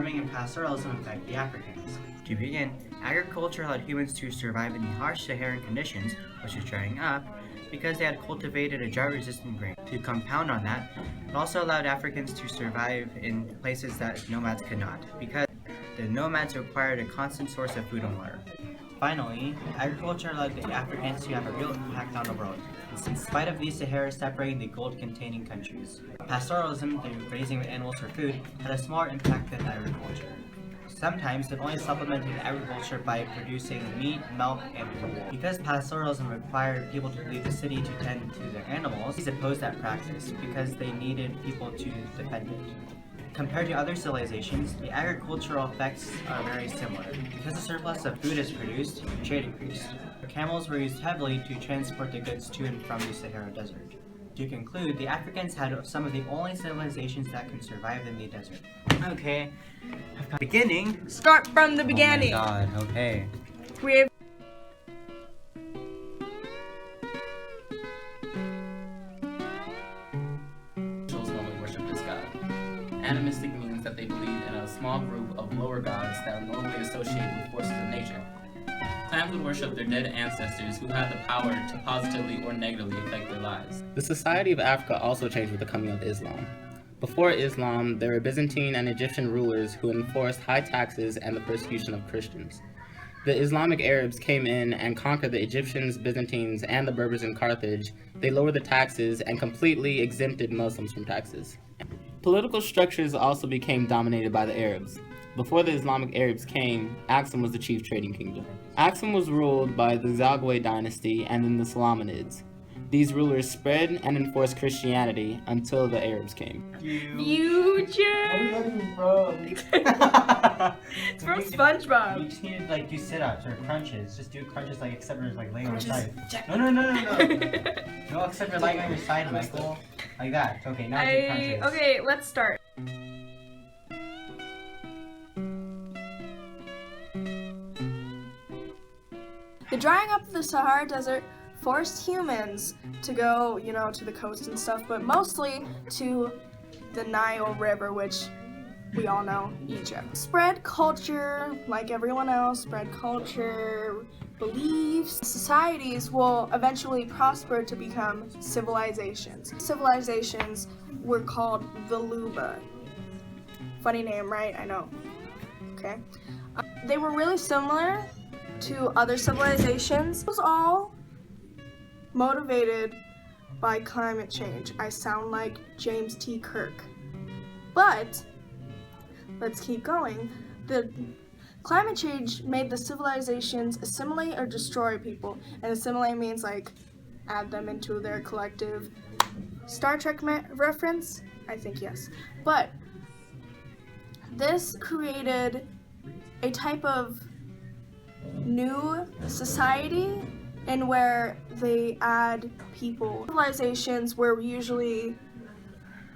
farming and pastoralism affect the Africans? To begin, agriculture allowed humans to survive in the harsh Saharan conditions, which is drying up, because they had cultivated a drought-resistant grain. To compound on that, it also allowed Africans to survive in places that nomads could not, because the nomads required a constant source of food and water. Finally, agriculture allowed the Africans to have a real impact on the world, in spite of the Sahara separating the gold-containing countries. Pastoralism, the raising of animals for food, had a smaller impact than agriculture. Sometimes it only supplemented agriculture by producing meat, milk, and wool. Because pastoralism required people to leave the city to tend to their animals, these opposed that practice because they needed people to defend it. Compared to other civilizations, the agricultural effects are very similar. Because a surplus of food is produced, trade increased. Camels were used heavily to transport the goods to and from the Sahara Desert. To conclude, the Africans had some of the only civilizations that can survive in the desert. Okay. Beginning. Start from the beginning. Oh my god, okay. We have Normally worship this god. Animistic means that they believe in a small group of lower gods that are normally associated with forces of nature. Clans would worship their dead ancestors who had the power to positively or negatively affect their lives. The society of Africa also changed with the coming of Islam. Before Islam, there were Byzantine and Egyptian rulers who enforced high taxes and the persecution of Christians. The Islamic Arabs came in and conquered the Egyptians, Byzantines, and the Berbers in Carthage. They lowered the taxes and completely exempted Muslims from taxes. Political structures also became dominated by the Arabs. Before the Islamic Arabs came, Aksum was the chief trading kingdom. Aksum was ruled by the Zagwe dynasty and then the Salamanids. These rulers spread and enforced Christianity until the Arabs came. Future. It's from SpongeBob. You just need to do sit-ups or crunches. Just do crunches except for laying on your side. Check. No. No, except for laying on your side, Michael. Like that. Okay, now do crunches. Okay, let's start. The drying up of the Sahara Desert forced humans to go, to the coast and stuff, but mostly to the Nile River, which we all know, Egypt. Spread culture, like everyone else, spread culture, beliefs. Societies will eventually prosper to become civilizations. Civilizations were called the Luba. Funny name, right? I know. Okay. They were really similar to other civilizations. It was all motivated by climate change. I sound like James T. Kirk. But let's keep going. The climate change made the civilizations assimilate or destroy people. And assimilate means add them into their collective. Star Trek reference? I think yes. But this created a type of new society and where they add people. Civilizations were usually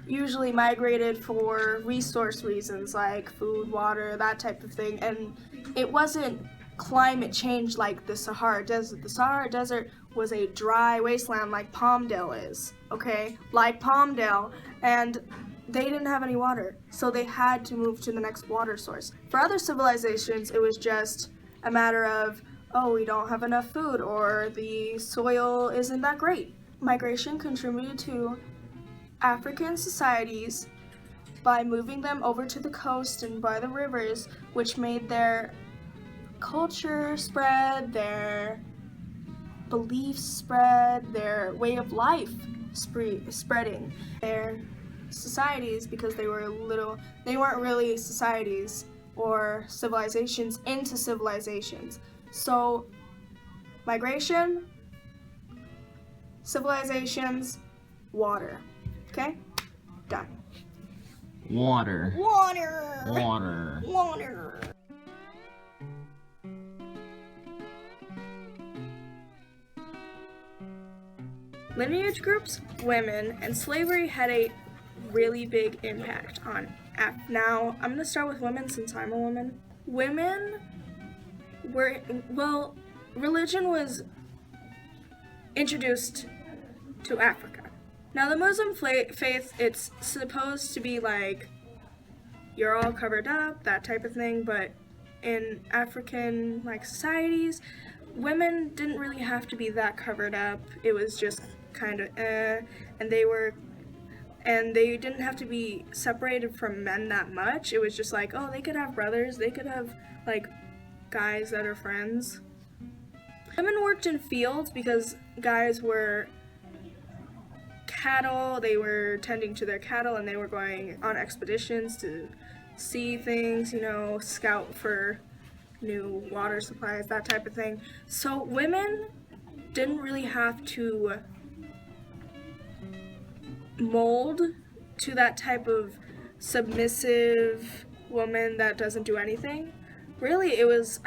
migrated for resource reasons like food, water, that type of thing, and it wasn't climate change like the Sahara Desert. The Sahara Desert was a dry wasteland like Palmdale is, okay? Like Palmdale, and they didn't have any water, so they had to move to the next water source. For other civilizations, it was just a matter of, we don't have enough food, or the soil isn't that great. Migration contributed to African societies by moving them over to the coast and by the rivers, which made their culture spread, their beliefs spread, their way of life spreading. Their societies, because they weren't really societies or civilizations into civilizations. So, migration, civilizations, water. Okay? Done. Water. Water! Water. Water! Lineage groups, women, and slavery had a really big impact on now, I'm going to start with women since I'm a woman. Women religion was introduced to Africa. Now, the Muslim faith, it's supposed to be you're all covered up, that type of thing. But in African societies, women didn't really have to be that covered up. It was just kind of and they didn't have to be separated from men that much. It was just they could have brothers, they could have guys that are friends. Women worked in fields because guys were cattle, they were tending to their cattle, and they were going on expeditions to see things, scout for new water supplies, that type of thing. So women didn't really have to mold to that type of submissive woman that doesn't do anything. Really, it was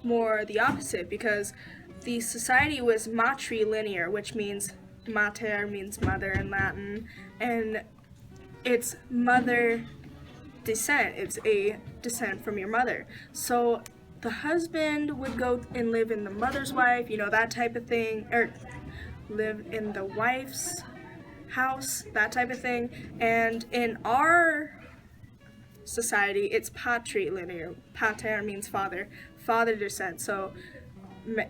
more the opposite, because the society was matrilinear, which means mater means mother in Latin, and it's mother descent. It's a descent from your mother. So the husband would go and live in the mother's wife, that type of thing, or live in the wife's house, that type of thing. And in our society, it's patrilinear. Pater means father descent. So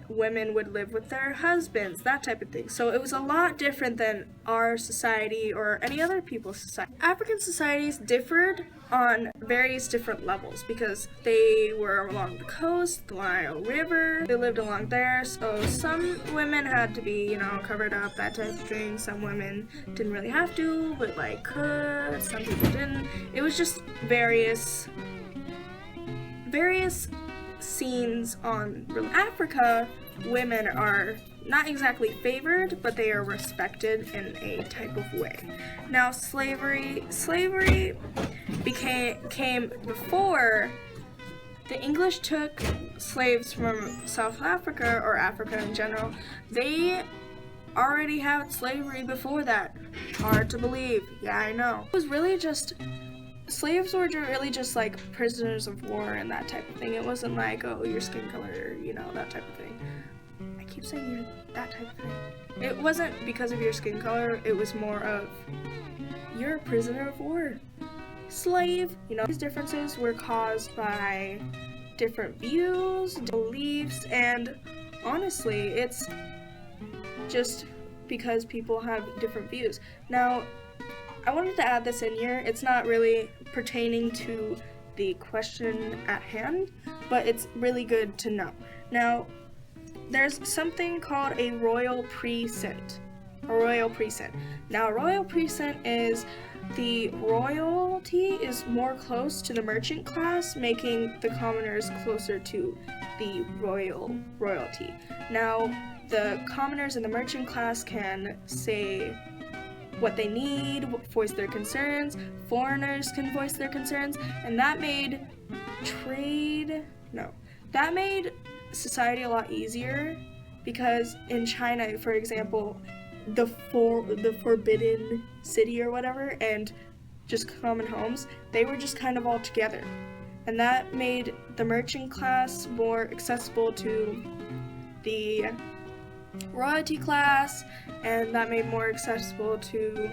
women would live with their husbands, that type of thing. So it was a lot different than our society or any other people's society. African societies differed on various different levels because they were along the coast, the Nile River, they lived along there. So some women had to be, covered up, that type of thing. Some women didn't really have to, but could. Some people didn't. It was just various scenes on Africa. Women are not exactly favored, but they are respected in a type of way. Now, slavery came before the English took slaves from South Africa, or Africa in general. They already had slavery before that. Hard to believe. Yeah, I know. It was really just slaves were really just prisoners of war and that type of thing. It wasn't oh, your skin color, that type of thing. I keep saying you're that type of thing. It wasn't because of your skin color, it was more of you're a prisoner of war. Slave. These differences were caused by different views, beliefs, and honestly, it's just because people have different views. Now, I wanted to add this in here. It's not really pertaining to the question at hand, but it's really good to know. Now, there's something called a royal precinct. A royal precinct. Now, a royal precinct is the royalty is more close to the merchant class, making the commoners closer to the royalty. Now, the commoners and the merchant class can say what they need, voice their concerns. Foreigners can voice their concerns, and that made society a lot easier, because in China, for example, the forbidden city or whatever, and just common homes, they were just kind of all together, and that made the merchant class more accessible to the royalty class, and that made more accessible to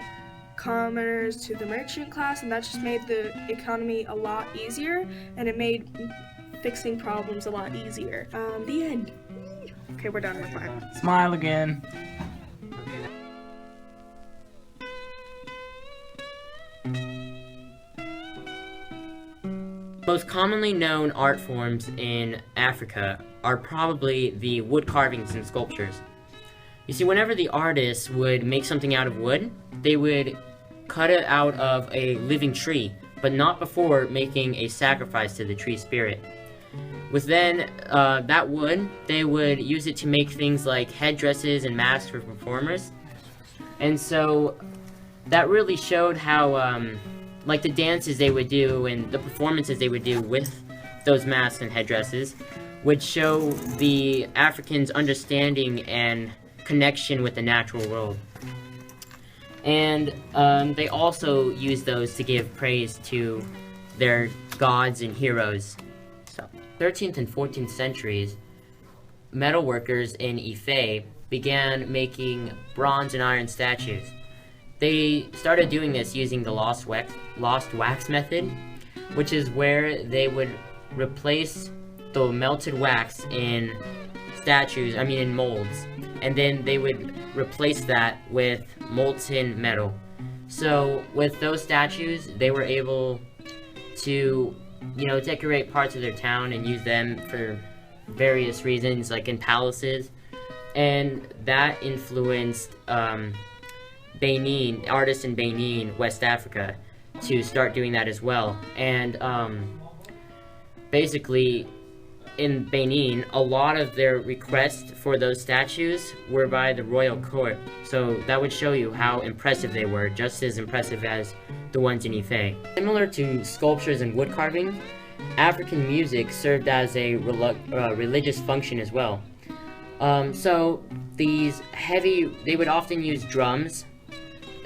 commoners, to the merchant class, and that just made the economy a lot easier, and it made fixing problems a lot easier. The end. Okay, we're done with mine. Smile again. Most commonly known art forms in Africa are probably the wood carvings and sculptures. You see, whenever the artists would make something out of wood, they would cut it out of a living tree, but not before making a sacrifice to the tree spirit. With then that wood, they would use it to make things like headdresses and masks for performers. And so that really showed how like the dances they would do and the performances they would do with those masks and headdresses would show the Africans' understanding and connection with the natural world. And they also use those to give praise to their gods and heroes. So, 13th and 14th centuries, metalworkers in Ife began making bronze and iron statues. They started doing this using the lost wax method, which is where they would replace the melted wax in in molds, and then they would replace that with molten metal. So with those statues, they were able to, decorate parts of their town and use them for various reasons, like in palaces, and that influenced Benin, artists in Benin, West Africa, to start doing that as well. And basically, in Benin, a lot of their requests for those statues were by the royal court. So that would show you how impressive they were, just as impressive as the ones in Ife. Similar to sculptures and wood carving, African music served as a religious function as well. So they would often use drums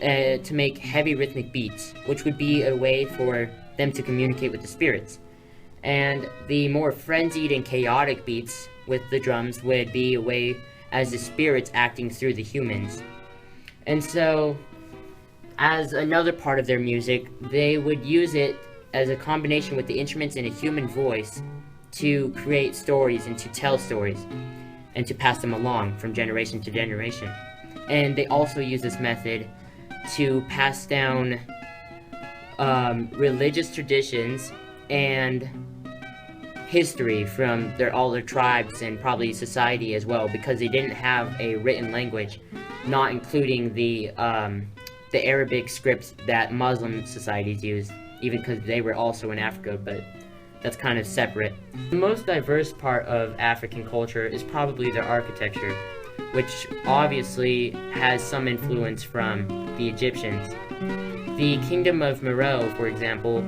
to make heavy rhythmic beats, which would be a way for them to communicate with the spirits. And the more frenzied and chaotic beats with the drums would be a way as the spirits acting through the humans. And so, as another part of their music, they would use it as a combination with the instruments and a human voice to create stories and to tell stories and to pass them along from generation to generation. And they also use this method to pass down religious traditions and history from all their tribes and probably society as well, because they didn't have a written language, not including the Arabic scripts that Muslim societies use, even because they were also in Africa, but that's kind of separate. The most diverse part of African culture is probably their architecture, which obviously has some influence from the Egyptians. The Kingdom of Meroe, for example,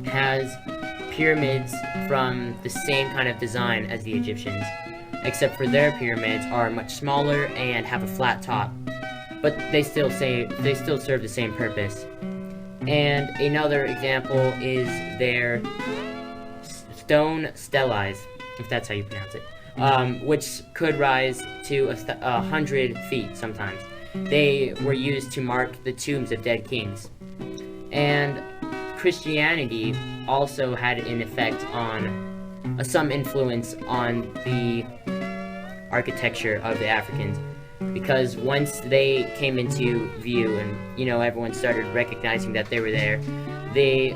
has pyramids from the same kind of design as the Egyptians, except for their pyramids are much smaller and have a flat top, but they still serve the same purpose. And another example is their stone steles, if that's how you pronounce it, which could rise to 100 feet sometimes. They were used to mark the tombs of dead kings. And Christianity also had an effect on, some influence on the architecture of the Africans, because once they came into view and, everyone started recognizing that they were there, the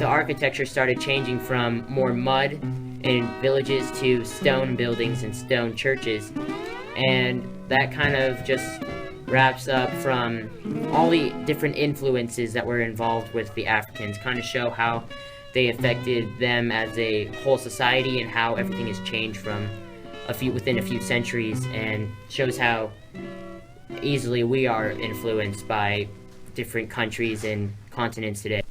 architecture started changing from more mud in villages to stone buildings and stone churches, and that kind of just wraps up from all the different influences that were involved with the Africans, kind of show how they affected them as a whole society and how everything has changed from within a few centuries, and shows how easily we are influenced by different countries and continents today.